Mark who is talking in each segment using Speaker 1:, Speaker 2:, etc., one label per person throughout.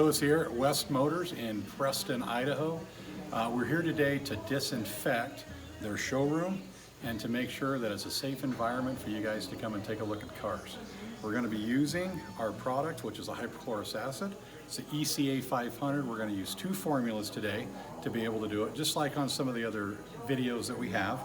Speaker 1: Lewis here at West Motors in Preston, Idaho. We're here today to disinfect their showroom and to make sure that it's a safe environment for you guys to come and take a look at cars. We're going to be using our product, which is a hypochlorous acid. It's the ECA 500. We're going to use two formulas today to be able to do it, just like on some of the other videos that we have.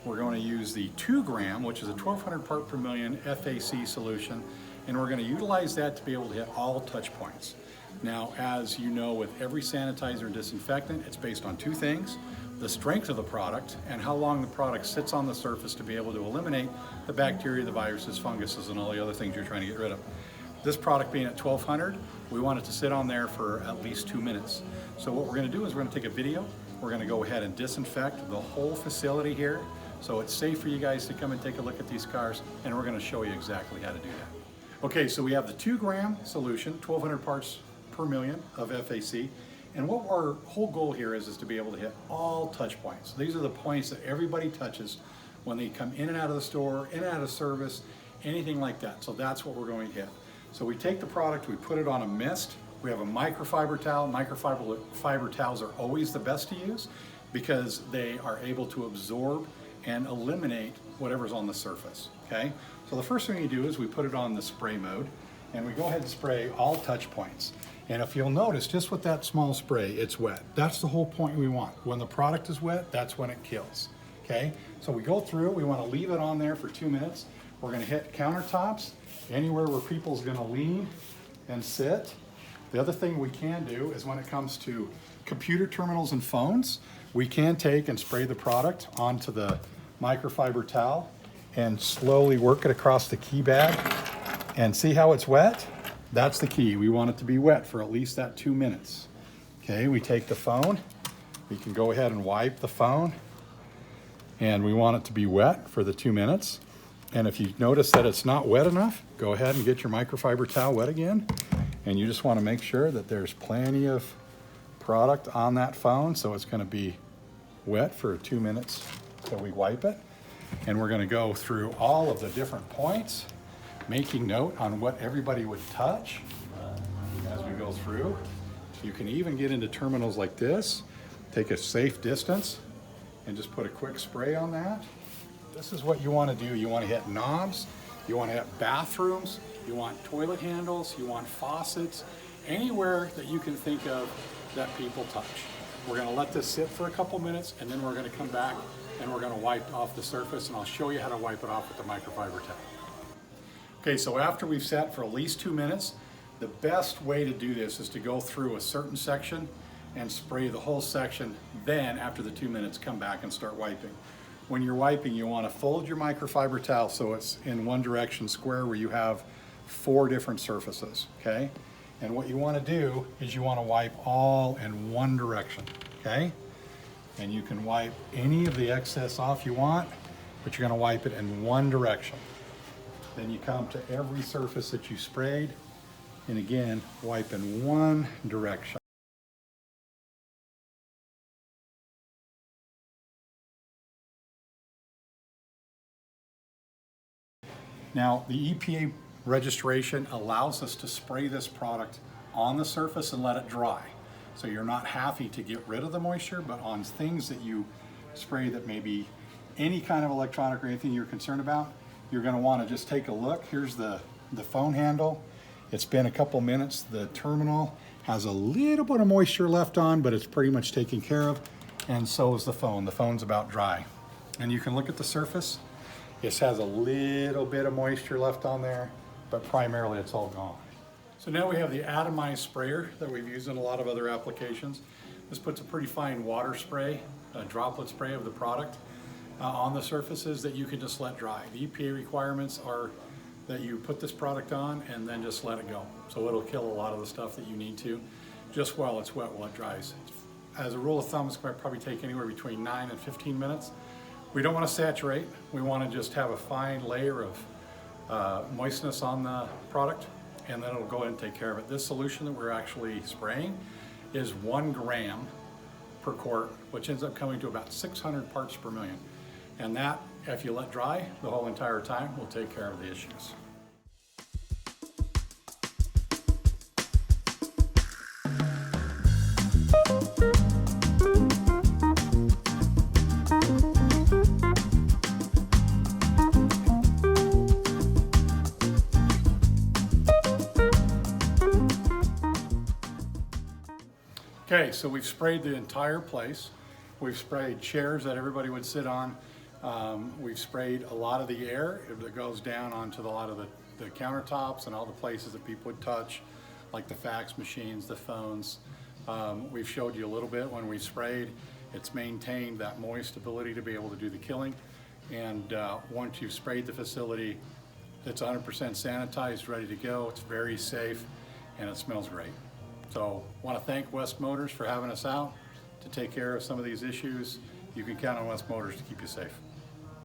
Speaker 1: We're going to use the 2 gram, which is a 1200 part per million FAC solution, and we're going to utilize that to be able to hit all touch points. Now, as you know, with every sanitizer and disinfectant, it's based on two things: the strength of the product and how long the product sits on the surface to be able to eliminate the bacteria, the viruses, funguses, and all the other things you're trying to get rid of. This product being at 1200, we want it to sit on there for at least 2 minutes. So what we're going to do is we're going to take a video. We're going to go ahead and disinfect the whole facility here, so it's safe for you guys to come and take a look at these cars, and we're going to show you exactly how to do that. Okay, so we have the 2 gram solution, 1200 parts per million of FAC, and what our whole goal here is to be able to hit all touch points. These are the points that everybody touches when they come in and out of the store, in and out of service, anything like that. So that's what we're going to hit. So we take the product, we put it on a mist. We have a microfiber towel. Microfiber towels are always the best to use because they are able to absorb and eliminate whatever's on the surface, okay? So the first thing you do is we put it on the spray mode, and we go ahead and spray all touch points. And if you'll notice, just with that small spray, it's wet. That's the whole point we want. When the product is wet, that's when it kills, okay? So we go through, we want to leave it on there for 2 minutes. We're going to hit countertops, anywhere where people's going to lean and sit. The other thing we can do is when it comes to computer terminals and phones, we can take and spray the product onto the microfiber towel and slowly work it across the key bag. And see how it's wet? That's the key. We want it to be wet for at least that 2 minutes. Okay, we take the phone. We can go ahead and wipe the phone. And we want it to be wet for the 2 minutes. And if you notice that it's not wet enough, go ahead and get your microfiber towel wet again. And you just want to make sure that there's plenty of product on that phone, so it's going to be wet for 2 minutes till we wipe it. And we're going to go through all of the different points, making note on what everybody would touch as we go through. You can even get into terminals like this, take a safe distance, and just put a quick spray on that. This is what you want to do. You want to hit knobs, you want to hit bathrooms, you want toilet handles, you want faucets, anywhere that you can think of that people touch. We're going to let this sit for a couple minutes, and then we're going to come back and we're going to wipe off the surface, and I'll show you how to wipe it off with the microfiber towel. Okay, so after we've sat for at least 2 minutes, the best way to do this is to go through a certain section and spray the whole section. Then after the 2 minutes, come back and start wiping. When you're wiping, you want to fold your microfiber towel so it's in one direction square where you have 4 different surfaces, okay? And what you want to do is you want to wipe all in one direction, okay? And you can wipe any of the excess off you want, but you're going to wipe it in one direction. Then you come to every surface that you sprayed, and again, wipe in one direction. Now, the EPA registration allows us to spray this product on the surface and let it dry. So you're not having to get rid of the moisture, but on things that you spray that may be any kind of electronic or anything you're concerned about, you're going to want to just take a look. Here's the phone handle. It's been a couple minutes. The terminal has a little bit of moisture left on, but it's pretty much taken care of. And so is the phone. The phone's about dry. And you can look at the surface. This has a little bit of moisture left on there, but primarily it's all gone. So now we have the atomized sprayer that we've used in a lot of other applications. This puts a pretty fine water spray, a droplet spray of the product on the surfaces that you can just let dry. The EPA requirements are that you put this product on and then just let it go. So it'll kill a lot of the stuff that you need to, just while it's wet, while it dries. As a rule of thumb, it's going to probably take anywhere between 9 and 15 minutes. We don't want to saturate. We want to just have a fine layer of moistness on the product, and then it'll go ahead and take care of it. This solution that we're actually spraying is 1 gram per quart, which ends up coming to about 600 parts per million. And that, if you let dry the whole entire time, will take care of the issues. Okay, so we've sprayed the entire place. We've sprayed chairs that everybody would sit on. We've sprayed a lot of the air that goes down onto a lot of the countertops and all the places that people would touch, like the fax machines, the phones. We've showed you a little bit when we sprayed. It's maintained that moist ability to be able to do the killing. And once you've sprayed the facility, it's 100% sanitized, ready to go. It's very safe and it smells great. So I want to thank West Motors for having us out to take care of some of these issues. You can count on West Motors to keep you safe.